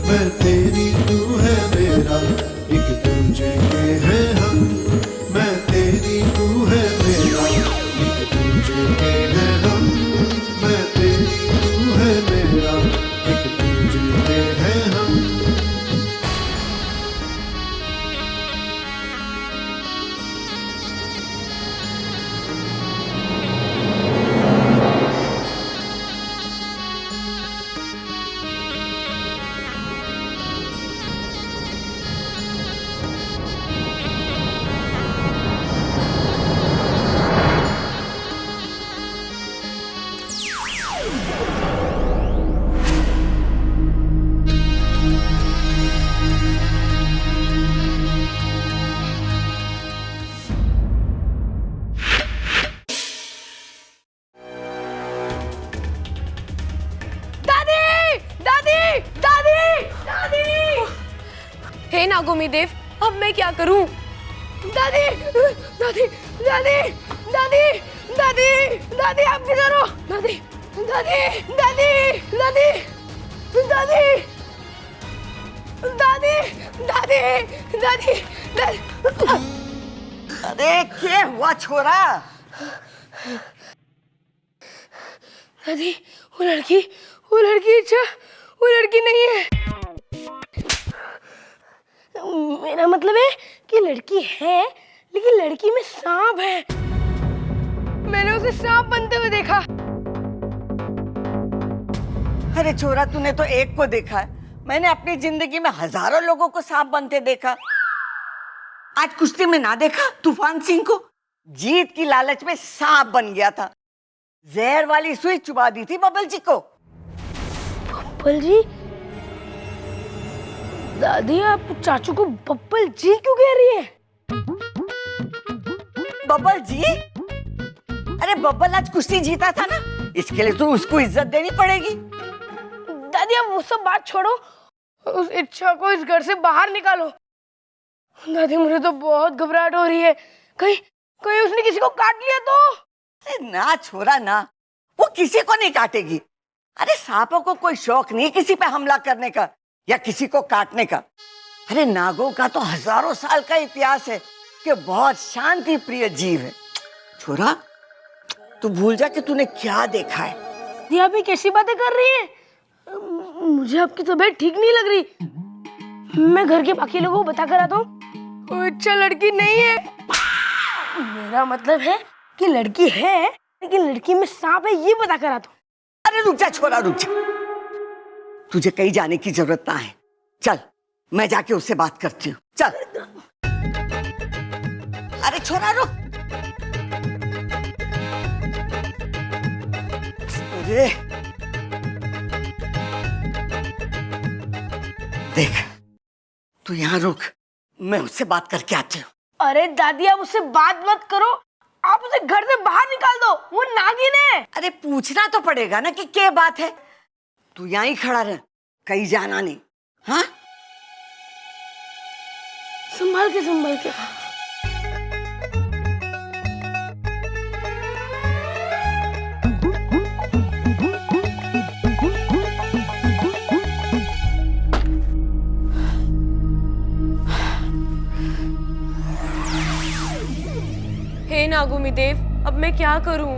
मैं तेरी तू है मेरा, एक दूजे के हैं हम। मैं तेरी तू है मेरा, एक दूजे के हैं हम। मैं तेरी तू है मेरा, एक दूजे के हैं हम। हे नागोमी देव, अब मैं क्या करूं? दादी, दादी, दादी, दादी, दादी, दादी, आप किधर हो? दादी, दादी, दादी, दादी, दादी, दादी, दादी, दादी, दादी। अरे क्या हुआ छोरा? दादी, वो लड़की अच्छा, वो लड़की नहीं है। मेरा मतलब है कि लड़की है, लेकिन लड़की में सांप है। मैंने उसे सांप बनते हुए देखा। अरे छोरा, तूने तो एक को देखा है, मैंने अपनी जिंदगी में हजारों लोगों को सांप बनते देखा। आज कुश्ती में ना देखा तूफान सिंह को? जीत की लालच में सांप बन गया था, जहर वाली सुई चुबा दी थी बबल जी को। बब्बल जी? दादी, आप चाचू को बब्बल जी क्यों कह रही है? बबल जी? अरे बबल आज कुश्ती जीता था ना, इसके लिए तो उसको इज्जत देनी पड़ेगी। दादी, अब वो सब बात छोड़ो, उस इच्छा को इस घर से बाहर निकालो। दादी, मुझे तो बहुत घबराहट हो रही है। कहीं कहीं उसने किसी को काट लिया तो? अरे ना छोरा ना, वो किसी को नहीं काटेगी। अरे सांपों को कोई शौक नहीं किसी पे हमला करने का या किसी को काटने का। अरे नागों का तो हजारों साल का इतिहास है कि बहुत शांति प्रिय जीव है। छोरा, तू भूल जा कि तूने क्या देखा है। ये आप ये कैसी बातें कर रही हैं? मुझे आपकी तबीयत ठीक नहीं लग रही। मैं घर के बाकी लोगों को बता कर आता हूँ। वो अच्छा लड़की नहीं है। मेरा मतलब है कि लड़की है, लेकिन लड़की में सांप है, ये बता कर आता हूँ। अरे रुक जा छोरा, रुक जा। तुझे कहीं जाने की जरूरत ना है। चल, मैं जाके उससे बात करती हूँ। चल। अरे छोरा रुक। अरे देख, तू यहाँ रुक, मैं उससे बात करके आती हूँ। अरे दादी, आप उससे बात मत करो, आप उसे घर से बाहर निकाल दो, वो नागिन है। अरे पूछना तो पड़ेगा ना कि क्या बात है। तू यहाँ ही खड़ा रह, कहीं जाना नहीं। हाँ, संभाल के संभाल के। हे नागोमी देव, अब मैं क्या करूं?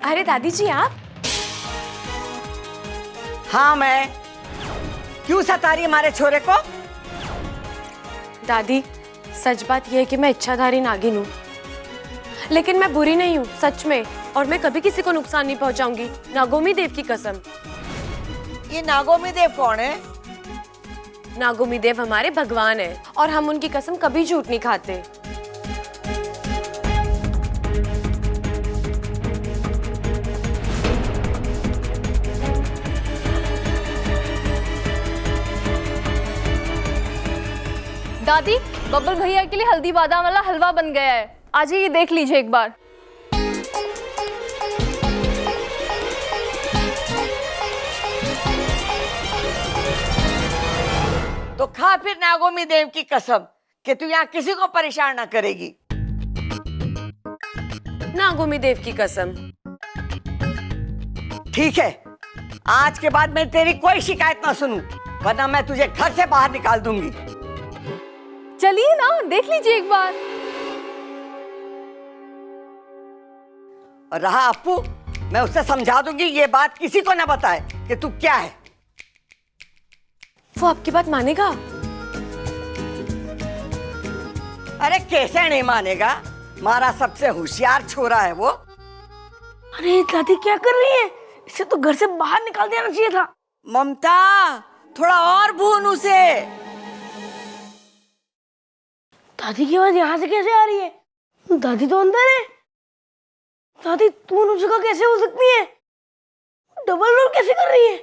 अरे दादी जी, आप? हाँ मैं। क्यों सता रही हमारे छोरे को? दादी, सच बात यह है कि मैं इच्छाधारी नागिन हूँ, लेकिन मैं बुरी नहीं हूँ, सच में। और मैं कभी किसी को नुकसान नहीं पहुँचाऊंगी, नागोमी देव की कसम। ये नागोमी देव कौन है? नागोमी देव हमारे भगवान हैं और हम उनकी कसम कभी झूठ नहीं खाते। दादी, बब्बल भैया के लिए हल्दी बादाम वाला हलवा बन गया है, आज ये देख लीजिए एक बार। तो खा फिर नागोमी देव की कसम कि तू यहाँ किसी को परेशान ना करेगी। नागोमी देव की कसम। ठीक है, आज के बाद मैं तेरी कोई शिकायत ना सुनूं, वरना मैं तुझे घर से बाहर निकाल दूंगी। चलिए ना, देख लीजिए एक बार। और रहा अप्पू, मैं उससे समझा दूंगी ये बात किसी को ना बताए कि तू क्या है। वो आपकी बात मानेगा? अरे कैसे नहीं मानेगा, हमारा सबसे होशियार छोरा है वो। अरे दादी क्या कर रही है? इसे तो घर से बाहर निकाल देना चाहिए था। ममता, थोड़ा और भून उसे। दादी की आवाज यहाँ से कैसे आ रही है? दादी तो अंदर है। दादी दोनों जगह कैसे हो सकती है? डबल रोल कैसे कर रही है?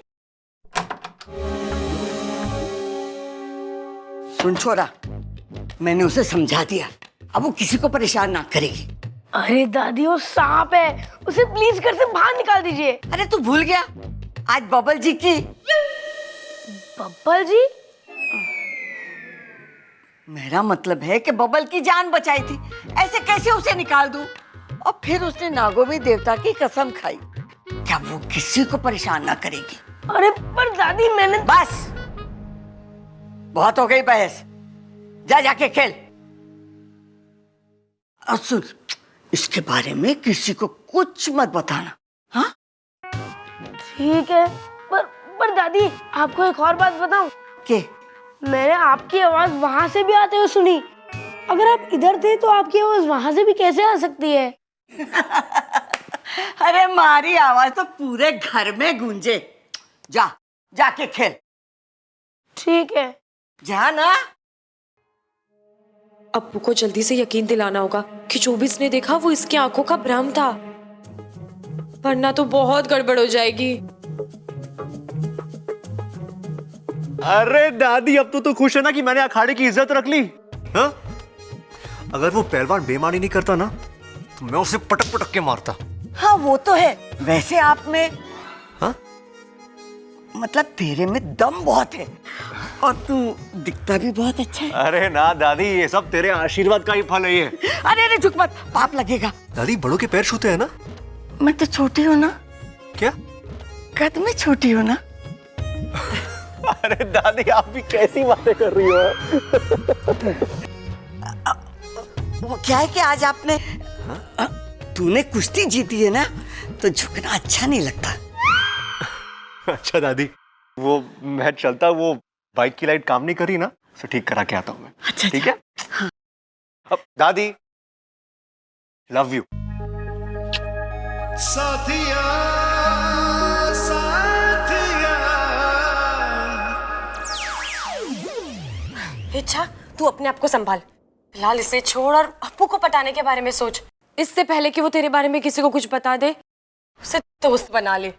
सुन छोरा, मैंने उसे समझा दिया, अब वो किसी को परेशान ना करेगी। अरे दादी वो सांप है, उसे प्लीज घर से बाहर निकाल दीजिए। अरे तू भूल गया आज बबल जी की? बब्बल जी? मेरा मतलब है कि बबल की जान बचाई थी, ऐसे कैसे उसे निकाल दूं? और फिर उसने नागोमी देवता की कसम खाई, क्या वो किसी को परेशान ना करेगी? अरे पर दादी मैंने बस, बहुत हो गई बहस, जा जाके खेल। और सुन, इसके बारे में किसी को कुछ मत बताना, हाँ? ठीक है, पर दादी आपको एक और बात बताऊं? के? मैंने आपकी आवाज वहां से भी आते हुए सुनी। अगर आप इधर थे तो आपकी आवाज वहां से भी कैसे आ सकती है? अरे मारी आवाज तो पूरे घर में गूंजे। जा जाके खेल। ठीक है। जा ना। अप्पू को जल्दी से यकीन दिलाना होगा कि जो भी इसने देखा वो इसकी आंखों का भ्रम था, वरना तो बहुत गड़बड़ हो जाएगी। अरे दादी, अब तो खुश है ना कि मैंने अखाड़े की इज्जत रख ली? हाँ? अगर वो पहलवान बेईमानी नहीं करता ना तो मैं उसे पटक पटक के मारता। हाँ वो तो है। वैसे आप में, हाँ? मतलब तेरे में दम बहुत है और तू दिखता भी बहुत अच्छा है। अरे ना दादी, ये सब तेरे आशीर्वाद का ही फल है ये। अरे अरे झुक मत, पाप लगेगा। दादी बड़ों के पैर छूते हैं ना? मैं तो छोटी हूँ ना। क्या? कद में छोटी हूँ ना। अरे दादी, आप भी कैसी बातें कर रही हो? वो क्या है कि आज आपने, तूने कुश्ती जीती है ना, तो झुकना अच्छा नहीं लगता। अच्छा दादी, वो मैं चलता, वो बाइक की लाइट काम नहीं कर रही ना, उसे ठीक करा के आता हूँ मैं। अच्छा, ठीक है? हाँ। अब दादी, लव यू। साथिया साथिया। इच्छा, तू अपने आप को संभाल। फिलहाल इसे छोड़ और अप्पू को पटाने के बारे में सोच, इससे पहले कि वो तेरे बारे में किसी को कुछ बता दे। उसे दोस्त बना ले।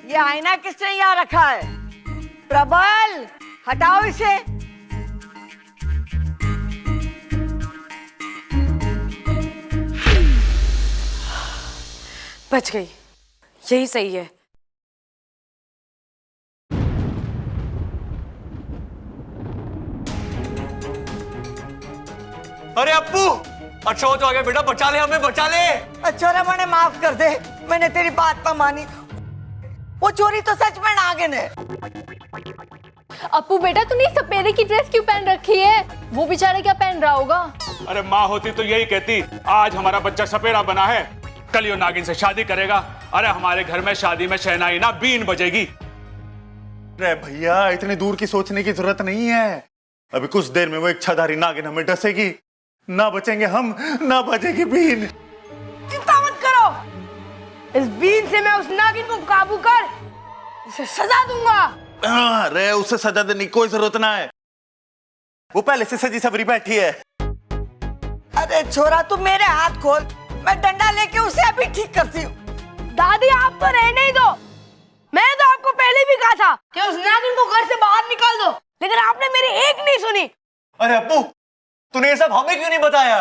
ये आईना किसने यहाँ रखा है? प्रबल, हटाओ इसे। बच गई, यही सही है। अरे अप्पू, अच्छा हो तो आगे बेटा, बचा ले हमें, बचा ले। छोरा मैंने माफ कर दे, मैंने तेरी बात पर मानी। वो चोरी तो सच में नागिन है। अपू बेटा तूने सपेरे की ड्रेस क्यों पहन रखी है? वो बेचारा क्या पहन रहा होगा? अरे माँ होती तो यही कहती, आज हमारा बच्चा सपेरा बना है, कल यो नागिन से शादी करेगा। अरे हमारे घर में शादी में शहनाई ना बीन बजेगी। अरे भैया, इतनी दूर की सोचने की जरूरत नहीं है। अभी कुछ देर में वो इच्छाधारी नागिन हमें डसेगी, ना बचेंगे हम, ना बचेगी बीन। चिंता मत करो, इस बीन से मैं उस नागिन को काबू कर उसे सजा दूंगा। अरे उसे सजा देने की कोई जरूरत ना है, वो पहले से सजी सबरी बैठी है। अरे छोरा तू मेरे हाथ खोल, मैं डंडा लेके उसे अभी ठीक करती हूँ। दादी आप तो रहने ही दो, मैंने तो आपको पहले भी कहा था कि उस नागिन को घर से बाहर निकाल दो, लेकिन आपने मेरी एक नहीं सुनी। अरे अप्पू, तूने ये सब हमें क्यों नहीं बताया?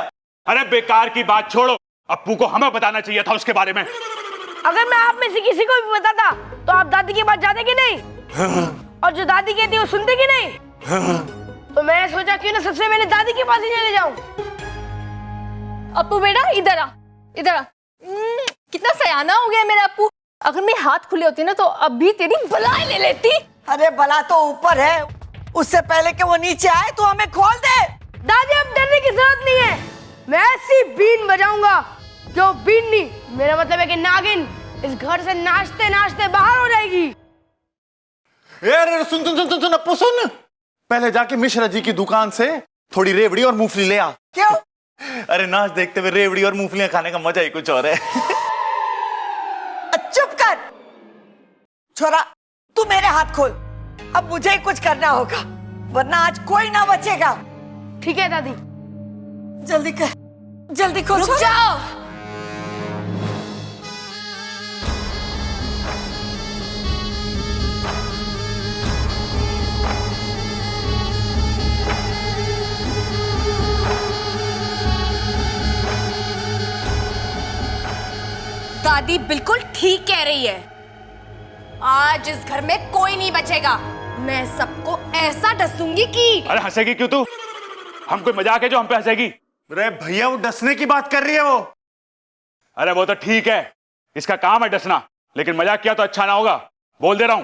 अरे बेकार की बात छोड़ो, अप्पू को हमें बताना चाहिए था उसके बारे में। अगर मैं आप में से किसी को भी बताता तो आप दादी के पास जाते कि नहीं? और जो दादी कहती है वो सुनते कि नहीं? तो मैंने सोचा क्यों ना सबसे पहले दादी के पास ही चले जाऊं। अपू बेटा इधर आ, इधर आ। कितना सयाना हो गया मेरा अपू। अगर मेरे हाथ खुले होते ना तो अभी तेरी बलाएं ले लेती। अरे बला तो ऊपर है, उससे पहले कि वो नीचे आए तो हमें खोल दे। दादी अब डरने की जरूरत नहीं है, मैं ऐसी बीन बजाऊंगा जो बीन नहीं, मेरा मतलब है कि नागिन इस घर से नाचते नाचते बाहर हो जाएगी। अरे सुन सुन सुन सुन अप्पू सुन, पहले जाके मिश्रा जी की दुकान से थोड़ी रेवड़ी और मूंगफली ले आ। क्यों? अरे नाच देखते हुए रेवड़ी और मूंगफलियां खाने का मजा ही कुछ और है। चुप कर छोरा, तू मेरे हाथ खोल, अब मुझे ही कुछ करना होगा, वरना आज कोई ना बचेगा। ठीक है दादी। जल्दी कर, जल्दी खोल। रुक जाओ। दादी बिल्कुल ठीक कह रही है, आज इस घर में कोई नहीं बचेगा। मैं सबको ऐसा डसूंगी कि। अरे हंसेगी क्यों तू? हम कोई मजाक है जो हम पे हंसेगी? अरे भैया, वो डसने की बात कर रही है वो। अरे वो तो ठीक है, इसका काम है डसना, लेकिन मजाक किया तो अच्छा ना होगा, बोल दे रहा हूं।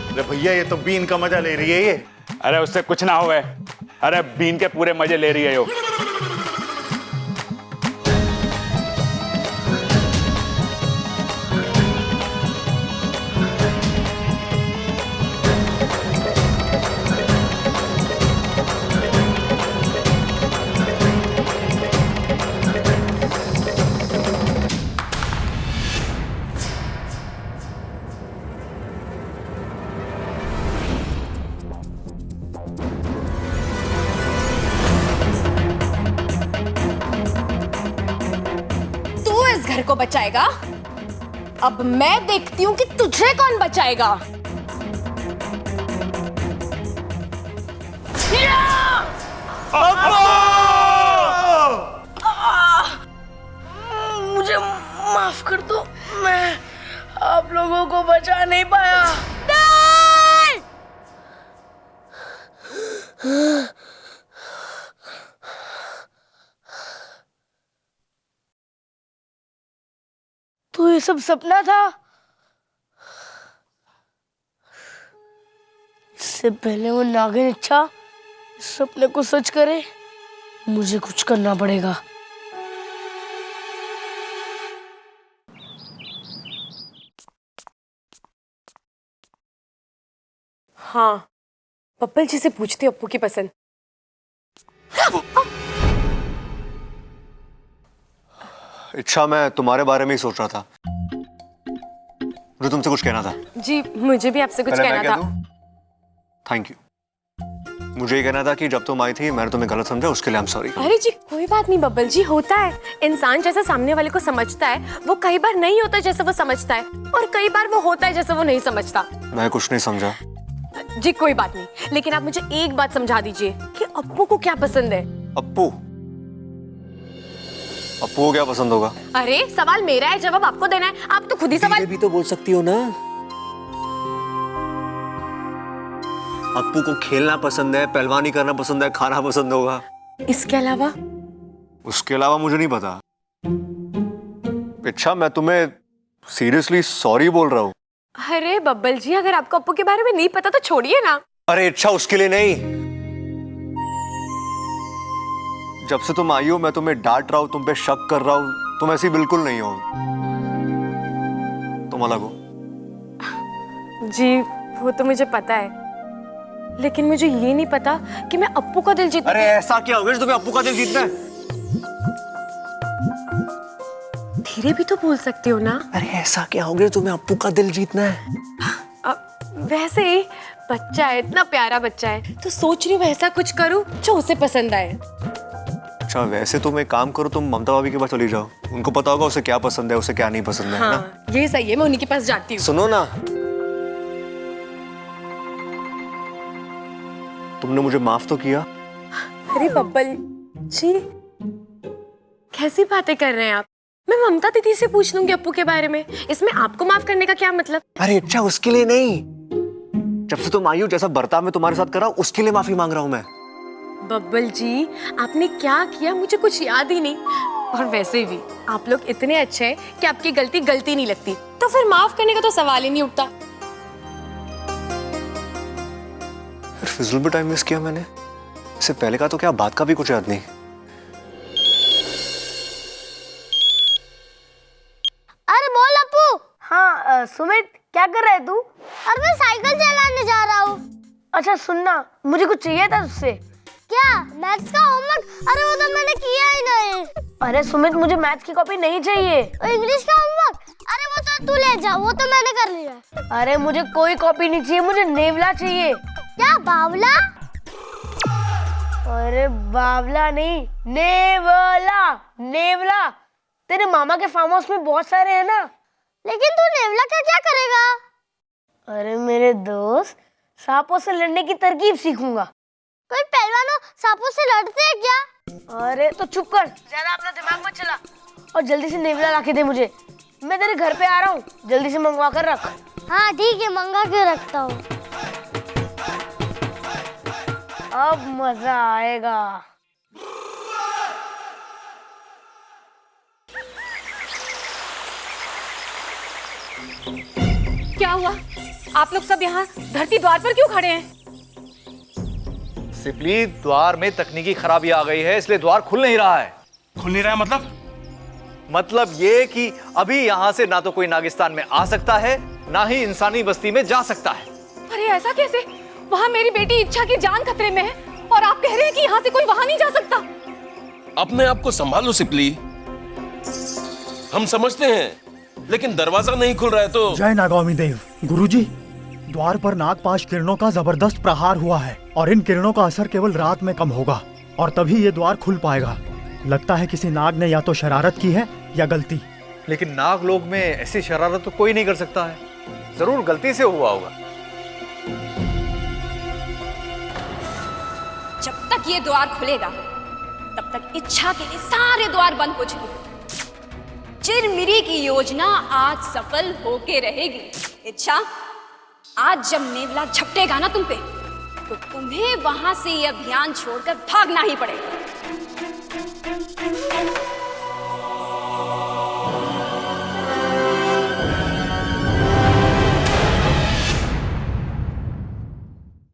अरे भैया, ये तो बीन का मजा ले रही है ये। अरे उससे कुछ ना होवे, अरे बीन के पूरे मजे ले रही है यो। घर को बचाएगा, अब मैं देखती हूँ कि तुझे कौन बचाएगा। मुझे माफ कर दो, मैं आप लोगों को बचा नहीं पाया। नहीं! तो ये सब सपना था? इससे पहले वो नागिन इच्छा सपने को सच करे, मुझे कुछ करना पड़ेगा। हाँ, पप्पल जी से पूछती हूँ अप्पू की पसंद। इच्छा, मैं तुम्हारे बारे में ही सोच रहा था, मुझे तुमसे कुछ कहना था। जी मुझे भी आपसे कुछ पहले मैं कहना कह था। दूं? Thank you. मुझे ये कहना था कि जब तुम आई थी मैंने तुम्हें गलत समझा, उसके लिए आई एम सॉरी। अरे जी कोई बात नहीं बब्बल जी, होता है। इंसान जैसा सामने वाले को समझता है वो कई बार नहीं होता जैसा वो समझता है, और कई बार वो होता है जैसा वो नहीं समझता। मैं कुछ नहीं समझा। जी कोई बात नहीं, लेकिन आप मुझे एक बात समझा दीजिए कि अप्पू को क्या पसंद है। अप्पू को क्या पसंद होगा? अरे सवाल मेरा है, जवाब आपको देना है। आप तो खुद ही सवाल भी तो बोल सकती हो ना। अप्पू को खेलना पसंद है, पहलवानी करना पसंद है, खाना पसंद होगा। इसके अलावा? उसके अलावा मुझे नहीं पता। अच्छा मैं तुम्हें सीरियसली सॉरी बोल रहा हूँ। अरे बब्बल जी, अगर आपको अप्पू के बारे में नहीं पता तो छोड़िए ना। अरे अच्छा उसके लिए नहीं, जब से तुम आई हो मैं तुम्हें डांट रहा हूँ, तुम पे शक कर रहा हूँ, तुम ऐसी बिल्कुल नहीं हो, तुम अलग हो। जी वो तो मुझे पता है, लेकिन मुझे ये नहीं पता कि मैं अप्पू का दिल जीत। अरे ऐसा क्या हो गया तुम्हें अप्पू का दिल जीतना है? धीरे भी तो बोल सकते हो ना। अरे ऐसा क्या हो गया तुम्हें अप्पू का दिल जीतना है? वैसे ही बच्चा है, इतना प्यारा बच्चा है, तो सोच रही हूँ ऐसा कुछ करूँ जो उसे पसंद आए। अच्छा वैसे तुम एक काम करो, तुम ममता भाभी के पास चली जाओ, उनको पता होगा उसे क्या पसंद है, उसे क्या नहीं पसंद है। हाँ, ना? ये सही है, मैं उन्हीं के पास जाती हूँ। सुनो ना, तुमने मुझे माफ तो किया। अरे बब्बल जी कैसी बातें कर रहे हैं आप? मैं ममता दीदी से पूछ लूंगी अप्पू के बारे में, इसमें आपको माफ करने का क्या मतलब? अरे अच्छा उसके लिए नहीं, जब से तुम आई हो जैसा बर्ताव मैं तुम्हारे साथ कर रहा हूँ उसके लिए माफी मांग रहा हूँ मैं। बब्बल जी आपने क्या किया मुझे कुछ याद ही नहीं, और वैसे भी आप लोग इतने अच्छे हैं कि आपकी गलती नहीं लगती, तो फिर माफ करने का तो सवाल ही नहीं उठता। फिजूल में टाइम वेस्ट किया मैंने, इससे पहले का तो क्या बात का भी कुछ याद नहीं। अरे बोल अप्पू। हाँ सुमित क्या कर रहा है तू? अरे मैं साइकिल चलाने जा रहा हूँ। अच्छा सुनना, मुझे कुछ चाहिए था तुझसे। क्या? मैथ्स का होमवर्क? अरे वो तो मैंने किया ही नहीं। अरे सुमित मुझे मैथ्स की कॉपी नहीं चाहिए। इंग्लिश का होमवर्क? अरे वो तो तू ले जा, वो तो मैंने कर लिया। अरे मुझे कोई कॉपी नहीं चाहिए, मुझे नेवला चाहिए। क्या बावला? अरे बावला नहीं, नेवला। नेवला तेरे मामा के फार्म हाउस में बहुत सारे हैं ना। लेकिन तू नेवला का क्या करेगा? अरे मेरे दोस्त, सांपों से लड़ने की तरकीब सीखूंगा। कोई पहलवान सांपों से लड़ते हैं क्या? अरे तो चुप कर, ज्यादा अपना दिमाग मत चला, और जल्दी से नेवला लाके दे मुझे। मैं तेरे घर पे आ रहा हूँ, जल्दी से मंगवा कर रख। हाँ ठीक है, मंगा के रखता हूँ। अब मजा आएगा। क्या हुआ? आप लोग सब यहाँ धरती द्वार पर क्यों खड़े हैं? सिपली, द्वार में तकनीकी खराबी आ गई है, इसलिए द्वार खुल नहीं रहा है। खुल नहीं रहा है मतलब ये कि अभी यहाँ से ना तो कोई नागिस्तान में आ सकता है, ना ही इंसानी बस्ती में जा सकता है। अरे ऐसा कैसे? वहाँ मेरी बेटी इच्छा की जान खतरे में है, और आप कह रहे हैं कि यहाँ से कोई वहाँ नहीं जा सकता। अपने आप को संभालो सिपली, हम समझते हैं, लेकिन दरवाजा नहीं खुल रहा है तो। जय नागामी देव। गुरुजी, द्वार पर नागपाश किरणों का जबरदस्त प्रहार हुआ है, और इन किरणों का असर केवल रात में कम होगा, और तभी ये द्वार खुल पाएगा। लगता है किसी नाग ने या तो शरारत की है या गलती। लेकिन नाग लोग में ऐसी शरारत तो कोई नहीं कर सकता है, जरूर गलती से हुआ होगा। जब तक ये द्वार खुलेगा तब तक इच्छा के लिए सारे द्वार बंद हो चुके हैं। चिरमिरी की योजना आज सफल होके रहेगी। इच्छा, आज जब नेवला झपटेगा ना तुम पे, तो तुम्हें वहां से ये अभियान छोड़कर भागना ही पड़ेगा।